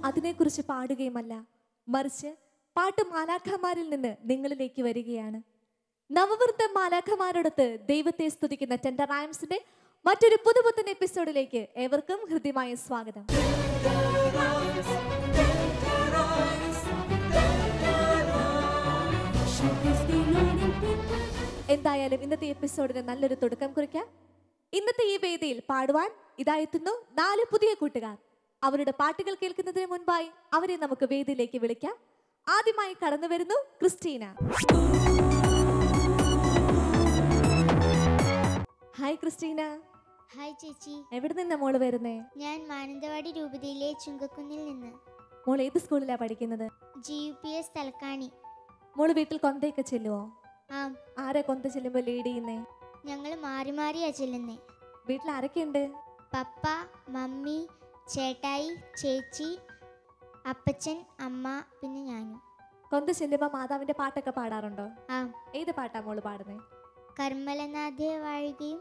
അതിനെക്കുറിച്ച് പാടുകയുമല്ല, മറിച്ച് പാട്ട് മാലാഖമാരിൽ നിന്ന് നിങ്ങളിലേക്ക് വരികയാണ്. നവവൃത്ത മാലാഖമാരോടൊത്ത് ദൈവത്തെ സ്തുതിക്കുന്ന ടെൻഡർ റൈംസിന്റെ മറ്റൊരു പുതുപുത്തൻ എപ്പിസോഡിലേക്ക് ഏവർക്കും ഹൃദ്യമായ സ്വാഗതം. എന്തായാലും ഇന്നത്തെ എപ്പിസോഡിന് നല്ലൊരു തുടക്കം കുറിക്കാം. ഇന്നത്തെ ഈ വേദിയിൽ പാടുവാൻ ഇതായെത്തുന്നു 4 പുതിയ കൂട്ടുകാർ. അവരുടെ പാട്ടുകൾ കേൾക്കുന്നതിന് മുൻപായി അവരെ നമുക്ക് വേദിയിലേക്ക് വിളിക്കാം. ആദ്യമായി കടന്നു വരുന്നു ക്രിസ്റ്റീന. Hi Christina. ഹായ് ചേച്ചി. എവിടെ നിന്നാ മോള് വരുന്നേ? ഞാൻ മാനന്തവാടി രൂപതയിലെ ചുങ്കക്കുന്നിൽ നിന്ന്. മോൾ ഏത് സ്കൂളിലാ പഠിക്കുന്നത്? GUPS തലക്കാണി. മോള് വീട്ടിൽ കൊന്തയൊക്കെ ചെല്ലുവോ? ആരെ കൊന്ത ചെല്ലുമ്പോ ലീഡ് ചെയ്യുന്നേ? ഞങ്ങൾ മാറി മാറിയാ ചെല്ലുന്നേ. വീട്ടിൽ ആരൊക്കെയുണ്ട്? പപ്പ, മമ്മി, ചേട്ടായി, ചേച്ചി, അപ്പച്ചൻ, അമ്മ, പിന്നെ ഞാനും. കൊന്ത ചെല്ലുമ്പോ മാതാവിന്റെ പാട്ടൊക്കെ പാടാറുണ്ടോ? ഏത് പാട്ടാ മോള് പാടുന്നേ? കർമ്മലനാഥയെ വാഴുകയും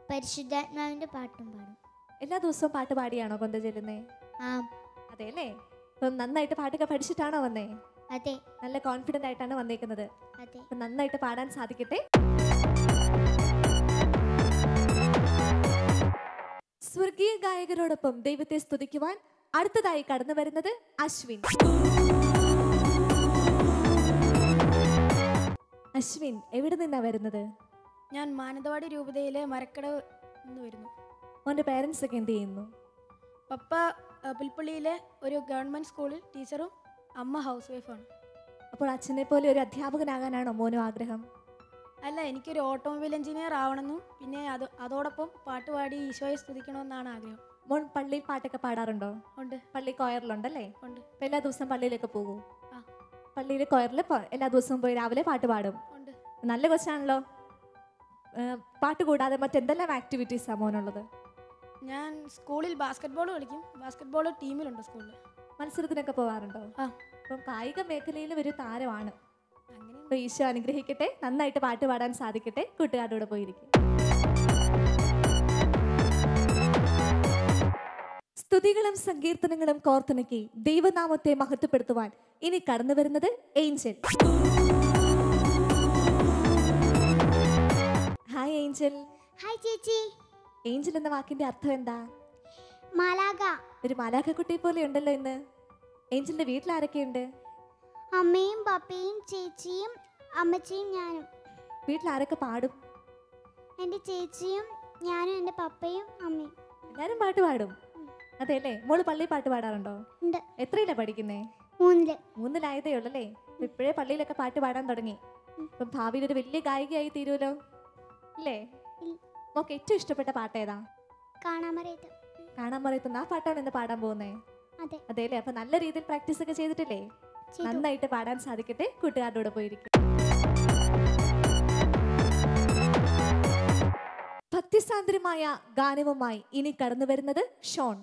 പരിശുദ്ധാത്മാവിന്റെ പാട്ടും പാടും. എല്ലാ ദിവസവും പാട്ട് പാടിയാണോ കൊന്ത ചെല്ലുന്നേ? അതെ അല്ലേ? ഇപ്പം നന്നായിട്ട് പാട്ടൊക്കെ പഠിച്ചിട്ടാണോ വന്നേ? അതെ. നല്ല കോൺഫിഡന്റ് ആയിട്ടാണ് വന്നേക്കുന്നത്. അതെ. നന്നായിട്ട് പാടാൻ സാധിക്കട്ടെ. സ്വർഗീയ ഗായകരോടൊപ്പം ദൈവത്തെ സ്തുതിക്കുവാൻ അടുത്തതായി കടന്നു വരുന്നത് അശ്വിൻ. അശ്വിൻ എവിടെ നിന്നാ വരുന്നത്? ഞാൻ മാനന്തവാടി രൂപതയിലെ മരക്കടവ് നിന്ന് വരുന്നു. മോന്റെ പേരൻസ് ഒക്കെ എന്ത് ചെയ്യുന്നു? പപ്പ പുൽപ്പള്ളിയിലെ ഒരു ഗവൺമെന്റ് സ്കൂളിൽ ടീച്ചറും അമ്മ ഹൗസ് വൈഫാണ്. അപ്പോൾ അച്ഛനെ പോലെ ഒരു അധ്യാപകനാകാനാണോ മോനും ആഗ്രഹം? അല്ല, എനിക്കൊരു ഓട്ടോമൊബൈൽ എഞ്ചിനീയർ ആവണമെന്നും പിന്നെ അതോടൊപ്പം പാട്ടുപാടി ഈശോയെ സ്തുതിക്കണമെന്നാണ് ആഗ്രഹം. മോൻ പള്ളിയിൽ പാട്ടൊക്കെ പാടാറുണ്ടോ? ഉണ്ട്. പള്ളി കൊയറിലുണ്ടല്ലേ? ഉണ്ട്. അപ്പം എല്ലാ ദിവസവും പള്ളിയിലേക്ക് പോകും? ആ. പള്ളിയിൽ കൊയറിൽ എല്ലാ ദിവസവും പോയി രാവിലെ പാട്ട് പാടും? ഉണ്ട്. നല്ല കൊച്ചാണല്ലോ. പാട്ട് കൂടാതെ മറ്റെന്തെല്ലാം ആക്ടിവിറ്റീസാണ് മോനുള്ളത്? ഞാൻ സ്കൂളിൽ ബാസ്കറ്റ്ബോൾ കളിക്കും. ബാസ്കറ്റ്ബോൾ ടീമിലുണ്ട് സ്കൂളിൽ. മത്സരത്തിനൊക്കെ പോകാറുണ്ടോ? അപ്പം കായിക മേഖലയിലും ഒരു താരമാണ്. അപ്പോൾ ഈശോ അനുഗ്രഹിക്കട്ടെ, നന്നായിട്ട് പാട്ട് പാടാൻ സാധിക്കട്ടെ. കൂട്ടുകാരുടെ പോയിരിക്കും. സ്തുതികളും സങ്കീർത്തനങ്ങളും കോർത്തിണക്കി ദൈവനാമത്തെ മഹത്വപ്പെടുത്തുവാൻ ഇനി കടന്നു വരുന്നത് ഏഞ്ചൽ. Hi Angel. ഹായ് ചേച്ചി. ഏഞ്ചൽ എന്ന വാക്കിന്റെ അർത്ഥം എന്താ? മാലാഖ. ഒരു മാലാഖ കുട്ടി പോലെ ഉണ്ടല്ലോ ഇന്ന്. ഏഞ്ചലിന്റെ വീട്ടിൽ ആരൊക്കെയുണ്ട്? അമ്മയും പപ്പയും ചേച്ചിയും അമ്മച്ചിയും ഞാനും. വീട്ടിൽ ആരൊക്കെ പാടും? എൻ്റെ ചേച്ചിയും ഞാനും എൻ്റെ പപ്പയും അമ്മയും. എല്ലാരും പാട്ട് പാടും? അതെ അല്ലേ? മോള് പള്ളിയിൽ പാട്ട് പാടാറുണ്ടോ? ഉണ്ട്. എത്രയിലാ പഠിക്കുന്നേ? 3. 3-ലായതേ ഉള്ളല്ലേ? ഇപ്പോഴേ പള്ളിയിലൊക്കെ പാട്ട് പാടാൻ തുടങ്ങി. അപ്പം ഭാവിയിൽ ഒരു വലിയ ഗായികയായി തീരുമല്ലോ അല്ലേ? മോക്ക് ഏറ്റവും ഇഷ്ടപ്പെട്ട പാട്ട് ഏതാ? കാണാമറയത്ത്. കാണാമറയത്തുന്ന ആ പാട്ടാണ് ഇന്ന് പാടാൻ പോകുന്നേ? അതെ. അതെ അല്ലേ? അപ്പൊ നല്ല രീതിയിൽ പ്രാക്ടീസ് ഒക്കെ ചെയ്തിട്ടില്ലേ? നന്നായിട്ട് പാടാൻ സാധിക്കട്ടെ. കൂട്ടുകാരുടെ പോയിരിക്കും. ഭക്തിസാന്ദ്രമായ ഗാനവുമായി ഇനി കടന്നു വരുന്നത് ഷോൺ.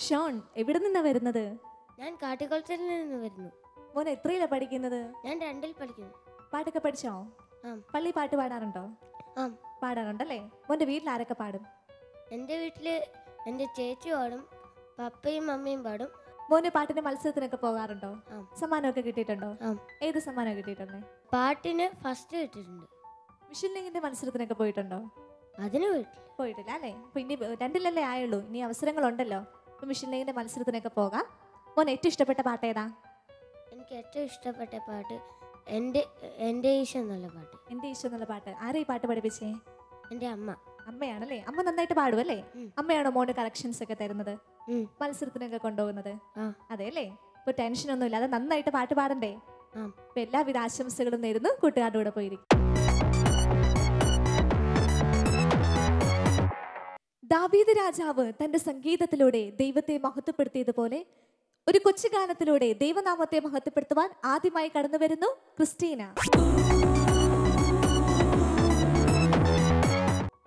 ഷോൺ എവിടെ നിന്നാ വരുന്നത്? ഞാൻ കാട്ടിക്കുളത്തിൽ നിന്ന് വരുന്നു. മോൻ എത്രയിലാ പഠിക്കുന്നത്? ഞാൻ 2-ൽ പഠിക്കുന്നു. പാട്ടൊക്കെ പഠിച്ചോ? പള്ളി പാട്ട് പാടാറുണ്ടോ? പാടാറുണ്ടല്ലേ? മോന്റെ വീട്ടിൽ ആരൊക്കെ പാടും? എൻ്റെ വീട്ടില് എൻ്റെ ചേച്ചി പാടും, പപ്പയും മമ്മിയും പാടും. മോന് പാട്ടിന്റെ മത്സരത്തിനൊക്കെ പോകാറുണ്ടോ? സമ്മാനമൊക്കെ കിട്ടിയിട്ടുണ്ടോ? ഏത് സമ്മാനം കിട്ടിയിട്ടുണ്ട്? പാട്ടിന് ഫസ്റ്റ് കിട്ടിയിട്ടുണ്ട്. മിഷലിംഗിന്റെ മത്സരത്തിനൊക്കെ പോയിട്ടുണ്ടോ? അതിന് പോയിട്ടില്ല അല്ലേ? അപ്പൊ ഇനി 2-ലല്ലേ ആയുള്ളൂ, ഇനി അവസരങ്ങളുണ്ടല്ലോ. അപ്പൊ മിഷലിംഗിന്റെ മത്സരത്തിനൊക്കെ പോകാം. മോൻ ഏറ്റവും ഇഷ്ടപ്പെട്ട പാട്ട് ഏതാ? എനിക്ക് ഏറ്റവും ഇഷ്ടപ്പെട്ട പാട്ട് എൻ്റെ ഈശോ എന്നുള്ള പാട്ട്. എൻ്റെ ഈശോ എന്നുള്ള പാട്ട് ആരാ ഈ പാട്ട് പഠിപ്പിച്ചേ? എൻ്റെ അമ്മ. അമ്മയാണല്ലേ? അമ്മ നന്നായിട്ട് പാടുമല്ലേ? അമ്മയാണോ മോന് കറക്ഷൻസ് ഒക്കെ തരുന്നത്, മത്സരത്തിനൊക്കെ കൊണ്ടുപോകുന്നത്? അതെ അല്ലേ? ഇപ്പൊ ടെൻഷനൊന്നും ഇല്ലാതെ നന്നായിട്ട് പാട്ട് പാടണ്ടേ? അപ്പൊ എല്ലാവിധ ആശംസകളും നേരുന്നു. കൂട്ടുകാരുടെ കൂടെ പോയിരിക്കും. ദാവീദ് രാജാവ് തന്റെ സംഗീതത്തിലൂടെ ദൈവത്തെ മഹത്വപ്പെടുത്തിയതുപോലെ ഒരു കൊച്ചു ഗാനത്തിലൂടെ ദൈവനാമത്തെ മഹത്വപ്പെടുത്തുവാൻ ആദ്യമായി കടന്നു വരുന്നു ക്രിസ്റ്റീന.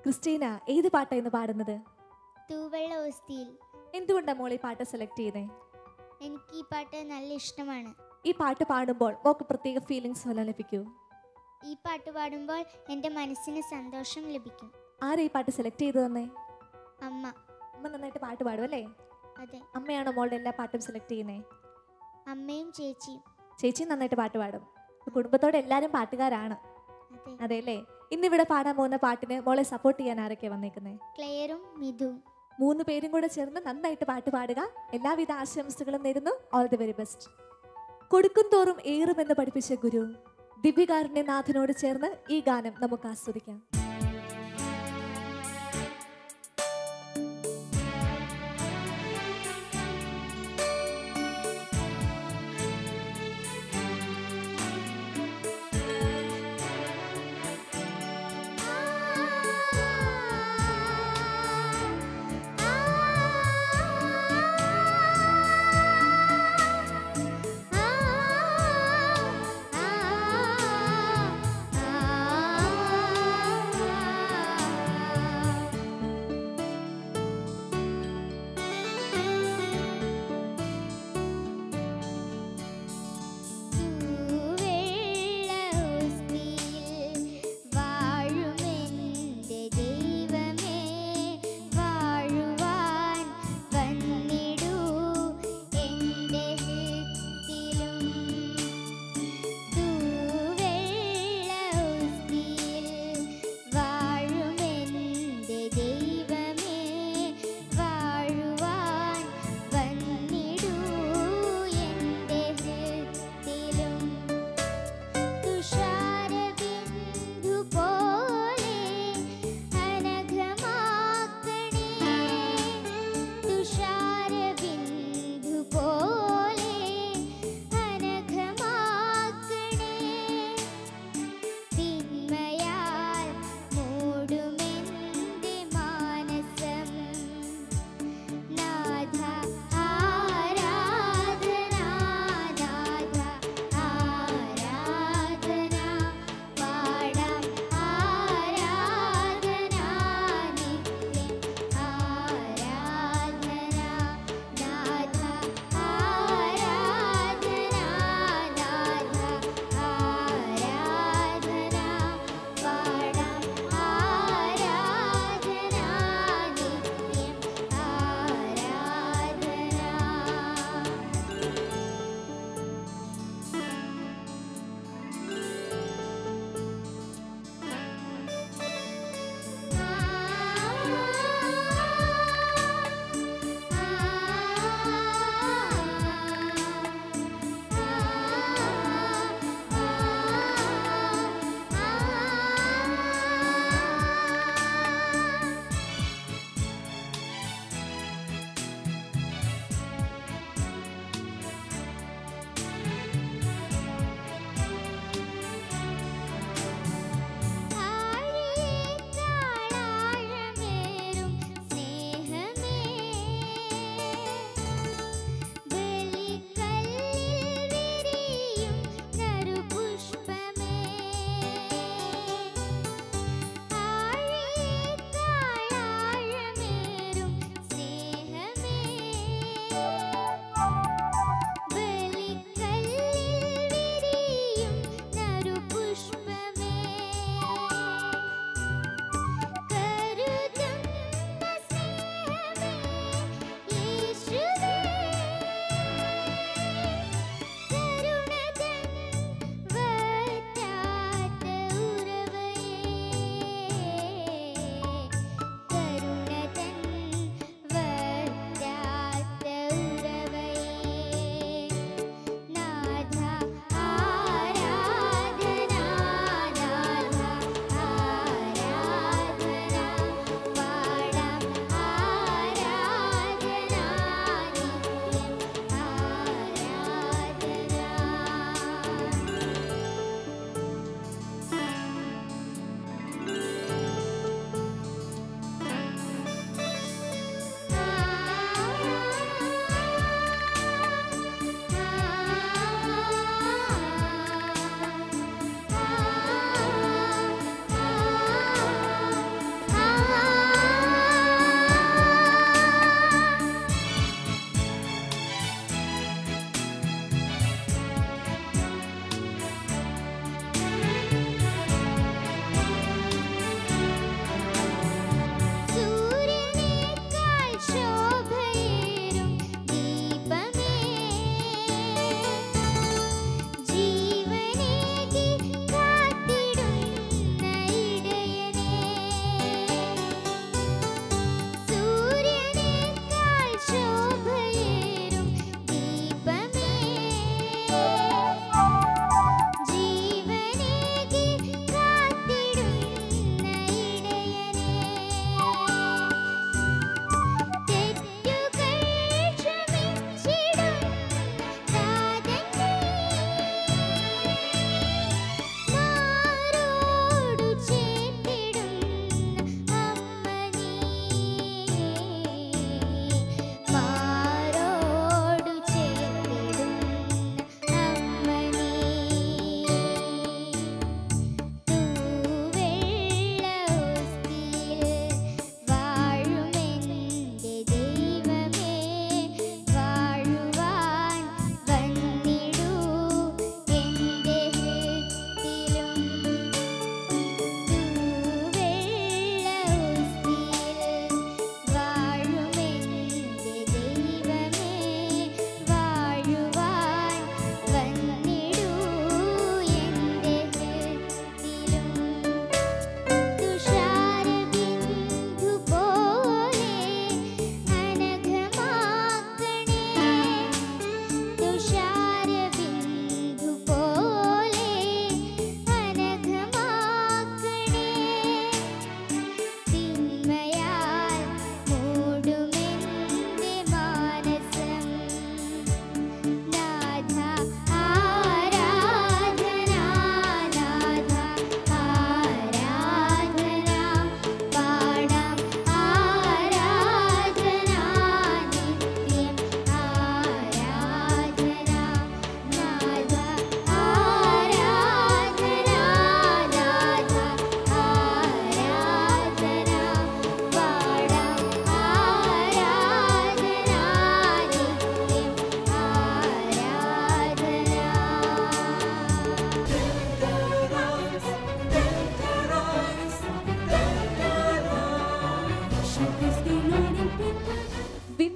ക്രിസ്റ്റീന ഏത് പാട്ടായിരുന്നു പാടുന്നത്? തൂവെള്ള ഓസ്തിയിൽ. എന്തുകൊണ്ടാണ് മോൾ ഈ പാട്ട് സെലക്ട് ചെയ്തേ? എനിക്ക് ഈ പാട്ട് നല്ല ഇഷ്ടമാണ്. ഈ പാട്ട് പാടുമ്പോൾ മോൾക്ക് പ്രത്യേക ഫീലിങ്സ് വല്ലതും ലഭിക്കൂ? ഈ പാട്ട് പാടുമ്പോൾ എൻ്റെ മനസ്സിന് സന്തോഷം ലഭിക്കും. ആരാ ഈ പാട്ട് സെലക്ട് ചെയ്തു തന്നെ? അമ്മ. അമ്മ അമ്മ നന്നായിട്ട് പാട്ട് പാടും അല്ലേ? അതെ. അമ്മയാണോ മോളുടെ എല്ലാ പാട്ടും സെലക്ട് ചെയ്യുന്നത്? അമ്മയും ചേച്ചിയും. ചേച്ചി നന്നായിട്ട് പാട്ട് പാടും. കുടുംബത്തോടെ എല്ലാവരും പാട്ടുകാരാണ്. അതെ. അതെ അല്ലേ? ഇന്നിവിടെ പാടാൻ പോകുന്ന പാട്ടിന് മോളെ സപ്പോർട്ട് ചെയ്യാൻ ആരൊക്കെ വന്നേക്കുന്നത്? ക്ലെയറും മിഥുവും. 3 പേരും കൂടെ ചേർന്ന് നന്നായിട്ട് പാട്ട് പാടുക. എല്ലാവിധ ആശംസകളും നേരുന്നു. All the very best. കൊടുക്കും തോറും ഏറുമെന്ന് പഠിപ്പിച്ച ഗുരു ദിവ്യകാരുണ്യനാഥനോട് ചേർന്ന് ഈ ഗാനം നമുക്ക് ആസ്വദിക്കാം. ആ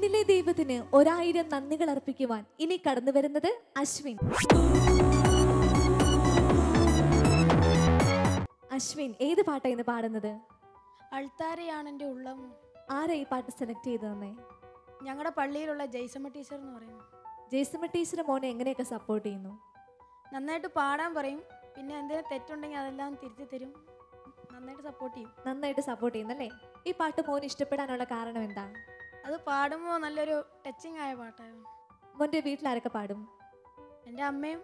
എന്നിലെ ദൈവത്തിന് 1000 നന്ദികൾ അർപ്പിക്കുവാൻ ഇനി കടന്നു വരുന്നത് അശ്വിൻ. അശ്വിൻ ഏത് പാട്ടാണ് ഇന്ന് പാടുന്നത്? അൾത്താരയാണ് എൻ്റെ ഉള്ളം. ആരാ ഈ പാട്ട് സെലക്ട് ചെയ്ത് തന്നെ? ഞങ്ങളുടെ പള്ളിയിലുള്ള ജയ്സമ്മ ടീച്ചർ എന്ന് പറയുന്നു. ജേസമ്മ ടീച്ചർ മോനെ എങ്ങനെയൊക്കെ സപ്പോർട്ട് ചെയ്യുന്നു? നന്നായിട്ട് പാടാൻ പറയും, പിന്നെ എന്തെങ്കിലും തെറ്റുണ്ടെങ്കിൽ അതെല്ലാം തിരുത്തി തരും. നന്നായിട്ട് സപ്പോർട്ട് ചെയ്യും. നന്നായിട്ട് സപ്പോർട്ട് ചെയ്യുന്നല്ലേ? ഈ പാട്ട് മോന് ഇഷ്ടപ്പെടാനുള്ള കാരണം എന്താ? അത് പാടുമ്പോൾ നല്ലൊരു ടച്ചിങ് ആയ പാട്ടായിരുന്നു. മോൻ്റെ വീട്ടിൽ ആരൊക്കെ പാടും? എൻ്റെ അമ്മയും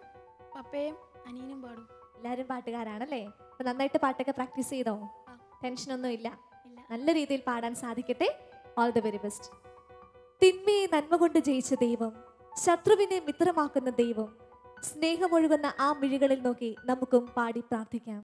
പപ്പയും അനിയനും പാടും. എല്ലാവരും പാട്ടുകാരാണല്ലേ? അപ്പൊ നന്നായിട്ട് പാട്ടൊക്കെ പ്രാക്ടീസ് ചെയ്തോ? ടെൻഷനൊന്നും ഇല്ല. ഇല്ല. നല്ല രീതിയിൽ പാടാൻ സാധിക്കട്ടെ. All the very best. തിന്മയെ നന്മ കൊണ്ട് ജയിച്ച ദൈവം, ശത്രുവിനെ മിത്രമാക്കുന്ന ദൈവം, സ്നേഹമൊഴുകുന്ന ആ മിഴികളിൽ നോക്കി നമുക്കും പാടി പ്രാർത്ഥിക്കാം.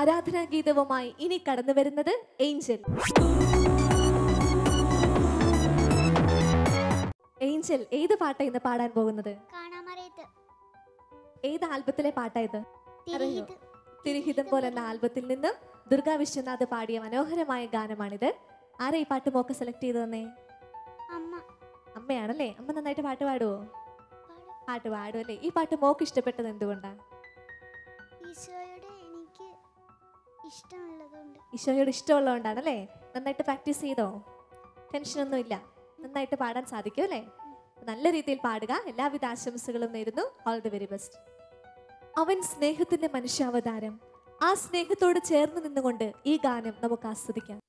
ആരാധനാ ഗീതവുമായി ഇനി കടന്നു വരുന്നത് ഏഞ്ചൽ. ഏഞ്ചൽ, ഏത് പാട്ടാ ഇന്ന് പാടാൻ പോകുന്നത്? കാണാമറയത്ത് ഏത് ആൽബത്തിലെ പാട്ടാ ഇത്? അറിയോ? തിരിഹിത്. തിരുഹിതം പോലെ എന്ന ആൽബത്തിൽ നിന്നും ദുർഗാ വിശ്വനാഥ് പാടിയ മനോഹരമായ ഗാനമാണിത്. ആരാ ഈ പാട്ട് മോക്ക് സെലക്ട് ചെയ്ത് തന്നേ? അമ്മ അമ്മയാണല്ലേ. അമ്മ നന്നായിട്ട് പാട്ട് പാടുവോ? പാടും. പാട്ട് പാടും അല്ലേ. ഈ പാട്ട് മോക്ക് ഇഷ്ടപ്പെട്ടത് എന്തുകൊണ്ടാ? ഈശോയോട് എനിക്ക് ഇഷ്ടമുള്ളതുകൊണ്ട്. ഈശോയോട് ഇഷ്ടമുള്ളതുകൊണ്ടാണല്ലേ. നന്നായിട്ട് പ്രാക്ടീസ് ചെയ്തോ? ടെൻഷനൊന്നും ഇല്ല, നന്നായിട്ട് പാടാൻ സാധിക്കും അല്ലേ? നല്ല രീതിയിൽ പാടുക. എല്ലാവിധ ആശംസകളും നേരുന്നു. All the very best. അവൻ സ്നേഹത്തിന്റെ മനുഷ്യാവതാരം. ആ സ്നേഹത്തോട് ചേർന്ന് നിന്നുകൊണ്ട് ഈ ഗാനം നമുക്ക് ആസ്വദിക്കാം.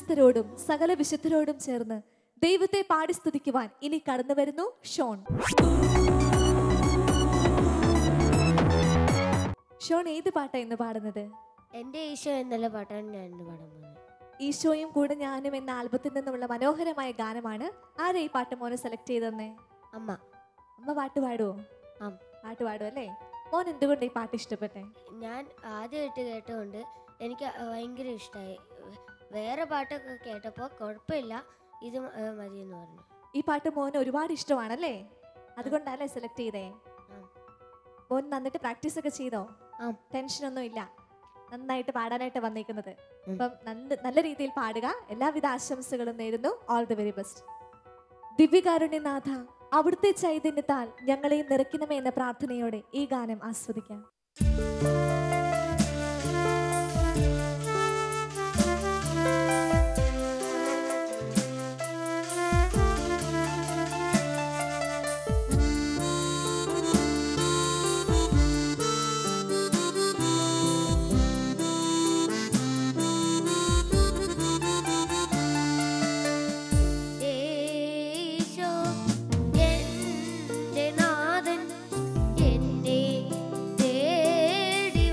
വിശ്വസ്തരോടും സകല വിശുദ്ധരോടും ചേർന്ന് ദൈവത്തെ പാടി സ്തുതിക്കുവാൻ ഇനി കടന്നു വരുന്നു ഷോൺ. ഷോൺ ഏത് പാട്ടാ ഇന്ന് പാടുന്നത്? എൻ്റെ ഈശോ എന്നുള്ള പാട്ടാണ് ഞാൻ ഇന്ന് പാടാൻ പോകുന്നത്. ഈശോയും കൂടെ ഞാനും എന്ന ആൽബത്തിൽ നിന്നുള്ള മനോഹരമായ ഗാനമാണ്. ആരാ ഈ പാട്ട് മോനെ സെലക്ട് ചെയ്തെന്നേ? അമ്മ. അമ്മ പാട്ട് പാടുവോ? ആ. പാട്ട് പാടും അല്ലേ? മോൻ എന്തുകൊണ്ട് ഈ പാട്ട് ഇഷ്ടപ്പെട്ടെ? ഞാൻ ആദ്യമായിട്ട് കേട്ടുകൊണ്ട് എനിക്ക് ഭയങ്കര ഇഷ്ടമായി. വേറെ പാട്ടൊക്കെ കേട്ടപ്പോൾ കുഴപ്പമില്ല, ഇത് മതിയെന്ന് പറഞ്ഞു. ഈ പാട്ട് മോന് ഒരുപാട് ഇഷ്ടമാണല്ലേ? അതുകൊണ്ടല്ലേ സെലക്ട് ചെയ്തേ? മോൻ നന്നിട്ട് പ്രാക്ടീസ് ഒക്കെ ചെയ്തോ? ടെൻഷനൊന്നും ഇല്ല, നന്നായിട്ട് പാടാനായിട്ട് വന്നേക്കുന്നത്. അപ്പം നല്ല രീതിയിൽ പാടുക. എല്ലാവിധ ആശംസകളും നേരുന്നു. All the very best. ദിവ്യകാരുണ്യനാഥ, അവിടുത്തെ ചൈതന്യത്താൽ ഞങ്ങളെ നിറയ്ക്കണമേ എന്ന പ്രാർത്ഥനയോടെ ഈ ഗാനം ആസ്വദിക്കാം. തേടി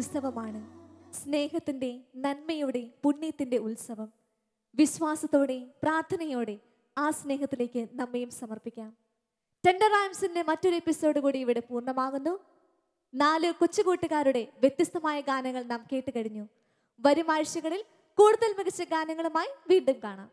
ഉത്സവമാണ്. സ്നേഹത്തിൻ്റെ, നന്മയുടെ, പുണ്യത്തിൻ്റെ ഉത്സവം. വിശ്വാസത്തോടെ, പ്രാർത്ഥനയോടെ ആ സ്നേഹത്തിലേക്ക് നമ്മയും സമർപ്പിക്കാം. ടെൻഡർ റൈംസിന്റെ മറ്റൊരു എപ്പിസോഡ് കൂടി ഇവിടെ പൂർണ്ണമാകുന്നു. 4 കൊച്ചുകൂട്ടുകാരുടെ വ്യത്യസ്തമായ ഗാനങ്ങൾ നാം കേട്ട് കഴിഞ്ഞു. വരും ആഴ്ചകളിൽ കൂടുതൽ മികച്ച ഗാനങ്ങളുമായി വീണ്ടും കാണാം.